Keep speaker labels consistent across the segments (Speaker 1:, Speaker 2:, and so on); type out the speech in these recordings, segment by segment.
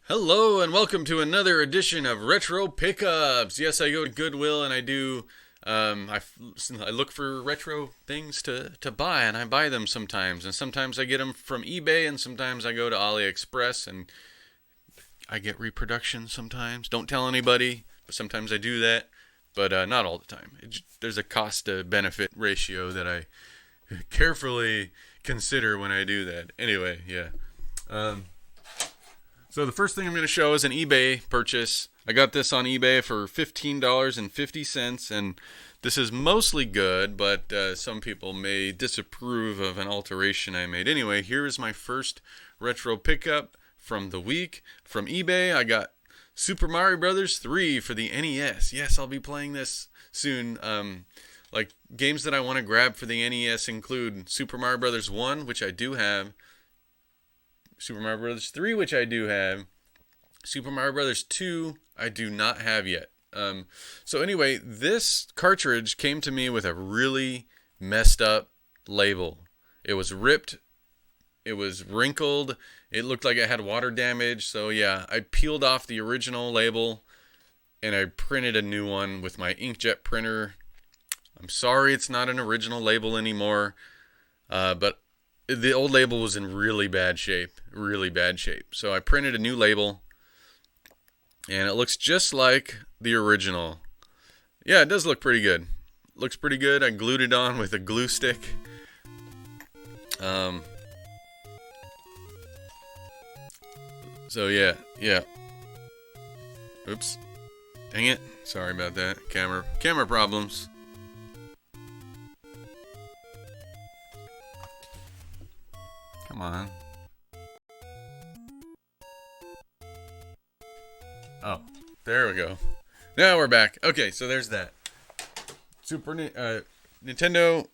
Speaker 1: Hello and welcome to another edition of Retro Pickups. Yes, I go to Goodwill and I do. I look for retro things to buy, and I buy them sometimes. And sometimes I get them from eBay, and sometimes I go to AliExpress and I get reproduction sometimes. Don't tell anybody, but sometimes I do that. But not all the time. There's a cost to benefit ratio that I carefully consider when I do that. Anyway, yeah. So the first thing I'm going to show is an eBay purchase. I got this on eBay for $15.50, and this is mostly good, but some people may disapprove of an alteration I made. Anyway, here is my first retro pickup from the week. From eBay, I got Super Mario Bros. 3 for the NES. Yes, I'll be playing this soon. Like, games that I want to grab for the NES include Super Mario Bros. 1, which I do have, Super Mario Bros. 3, which I do have. Super Mario Bros. 2, I do not have yet. So anyway, this cartridge came to me with a really messed up label. It was ripped. It was wrinkled. It looked like it had water damage. So yeah, I peeled off the original label and I printed a new one with my inkjet printer. I'm sorry it's not an original label anymore, but the old label was in really bad shape. So I printed a new label, and it looks just like the original. Yeah, it does look pretty good. Looks pretty good. I glued it on with a glue stick. So yeah. Oops. Dang it. Sorry about that. Camera problems. Come on. Oh, there we go. Now we're back. Okay, so there's that. Nintendo.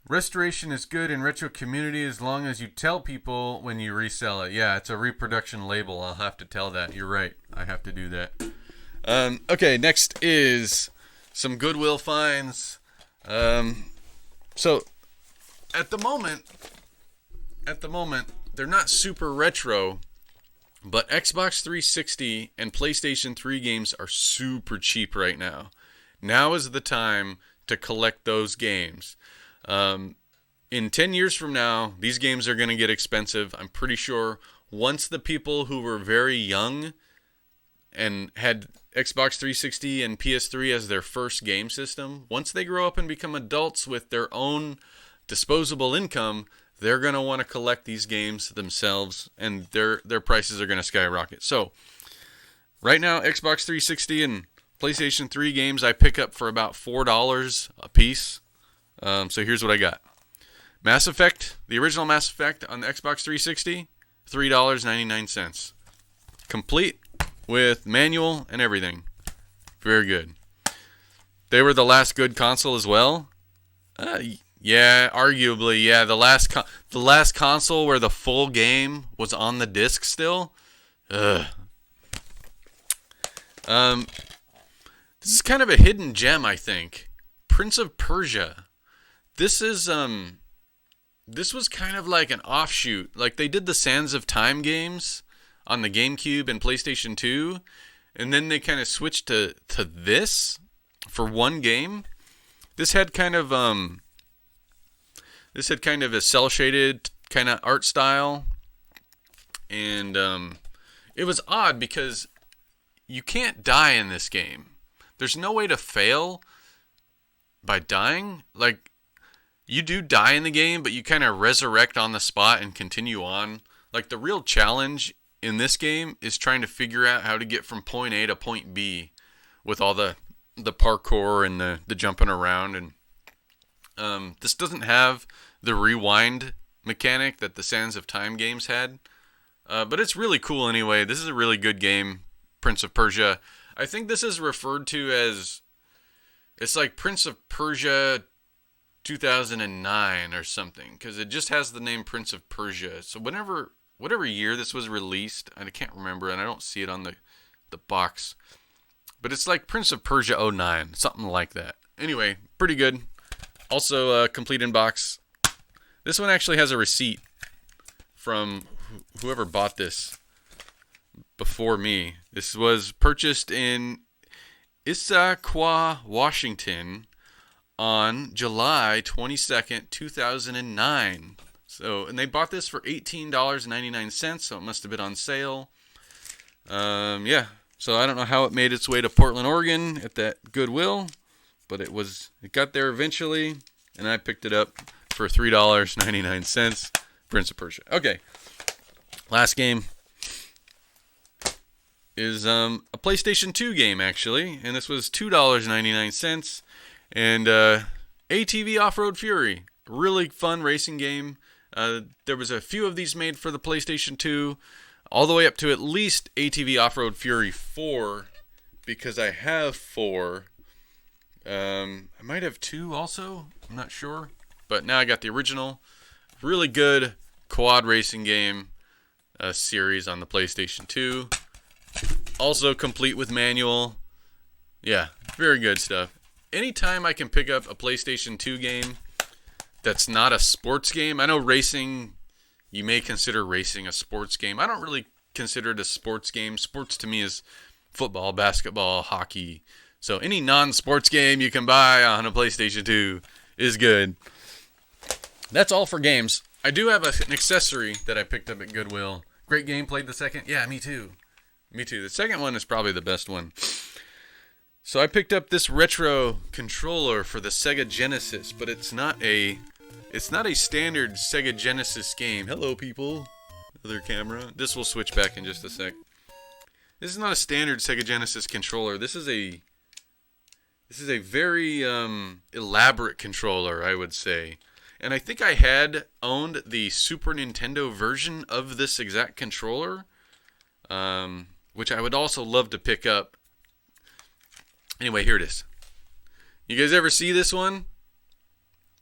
Speaker 1: Restoration is good in retro community as long as you tell people when you resell it. Yeah, it's a reproduction label. I'll have to tell that. You're right. I have to do that. Okay, next is some Goodwill Finds. So at the moment, they're not super retro, but Xbox 360 and PlayStation 3 games are super cheap right now. Now is the time to collect those games. In 10 years from now, these games are going to get expensive. I'm pretty sure once the people who were very young and had Xbox 360 and PS3 as their first game system, once they grow up and become adults with their own disposable income, they're going to want to collect these games themselves, and their prices are going to skyrocket. So right now, Xbox 360 and PlayStation 3 games I pick up for about $4 a piece. So here's what I got. Mass Effect, the original Mass Effect on the Xbox 360, $3.99. Complete with manual and everything. Very good. They were the last good console as well. Yeah, arguably, yeah. The last console where the full game was on the disc still. Ugh. This is kind of a hidden gem, I think. Prince of Persia. This was kind of like an offshoot. Like, they did the Sands of Time games on the GameCube and PlayStation 2, and then they kind of switched to this for one game. This had kind of a cel shaded kind of art style, and it was odd because you can't die in this game. There's no way to fail by dying. Like, you do die in the game, but you kind of resurrect on the spot and continue on. Like, the real challenge in this game is trying to figure out how to get from point A to point B with all the parkour and the jumping around. And this doesn't have the rewind mechanic that the Sands of Time games had. But it's really cool anyway. This is a really good game, Prince of Persia. I think this is referred to as, it's like Prince of Persia 2009 or something, because it just has the name Prince of Persia. So whatever year this was released, I can't remember, and I don't see it on the box. But it's like Prince of Persia '09, something like that. Anyway, pretty good. Also, complete in box. This one actually has a receipt from whoever bought this before me. This was purchased in Issaquah, Washington on July 22nd, 2009. So, and they bought this for $18.99, so it must have been on sale. Yeah. So I don't know how it made its way to Portland, Oregon at that Goodwill, but it got there eventually, and I picked it up for $3.99. Prince of Persia. Okay. Last game is a PlayStation 2 game, actually, and this was $2.99, and ATV Off-Road Fury. Really fun racing game. There was a few of these made for the PlayStation 2, all the way up to at least ATV Off-Road Fury 4, because I have 4. I might have 2 also. I'm not sure. But now I got the original. Really good quad racing game series on the PlayStation 2. Also complete with manual. Yeah, very good stuff. Anytime I can pick up a PlayStation 2 game that's not a sports game. I know racing, you may consider racing a sports game. I don't really consider it a sports game. Sports to me is football, basketball, hockey. So any non-sports game you can buy on a PlayStation 2 is good. That's all for games. I do have an accessory that I picked up at Goodwill. Great game. Played the second. Yeah, me too. Me too. The second one is probably the best one. So I picked up this retro controller for the Sega Genesis, but it's not a standard Sega Genesis game. Hello, people. Other camera. This will switch back in just a sec. This is not a standard Sega Genesis controller. This is a very elaborate controller, I would say. And I think I had owned the Super Nintendo version of this exact controller, which I would also love to pick up. Anyway, here it is. You guys ever see this one?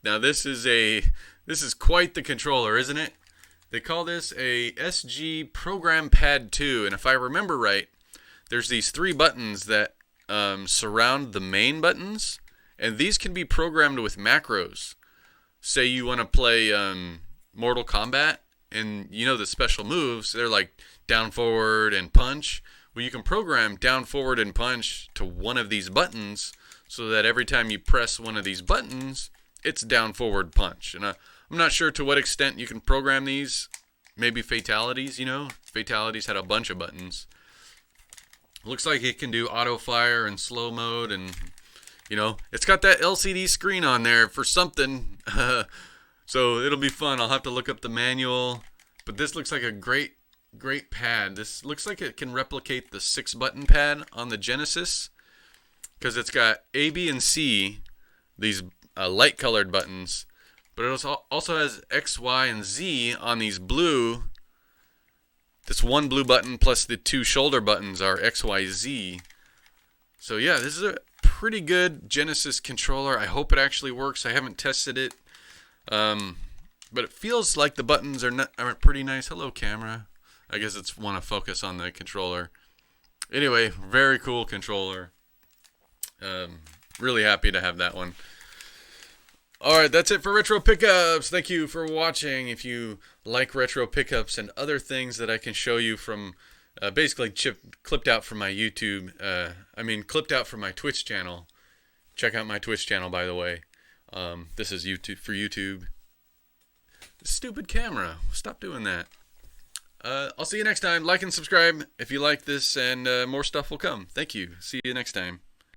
Speaker 1: Now this is quite the controller, isn't it? They call this a SG Program Pad 2, and if I remember right, there's these 3 buttons that surround the main buttons, and these can be programmed with macros. Say you want to play Mortal Kombat, and you know the special moves, they're like down, forward, and punch. Well, you can program down, forward, and punch to one of these buttons so that every time you press one of these buttons, it's down, forward, punch. And I'm not sure to what extent you can program these. Maybe fatalities, Fatalities had a bunch of buttons. Looks like it can do auto fire and slow mode, and it's got that LCD screen on there for something. So it'll be fun. I'll have to look up the manual. But this looks like a great pad. This looks like it can replicate the 6-button pad on the Genesis, because it's got A, B, and C, these light-colored buttons. But it also has X, Y, and Z on these blue. This one blue button plus the 2 shoulder buttons are X, Y, Z. So yeah, this is a pretty good Genesis controller. I hope it actually works. I haven't tested it. But it feels like the buttons are pretty nice. Hello, camera. I guess it's want to focus on the controller. Anyway, very cool controller. Really happy to have that one. Alright, that's it for Retro Pickups. Thank you for watching. If you like retro pickups and other things that I can show you from basically clipped out from my YouTube, clipped out from my Twitch channel. Check out my Twitch channel, by the way. This is YouTube for YouTube. Stupid camera. Stop doing that. I'll see you next time. Like and subscribe if you like this, and more stuff will come. Thank you. See you next time.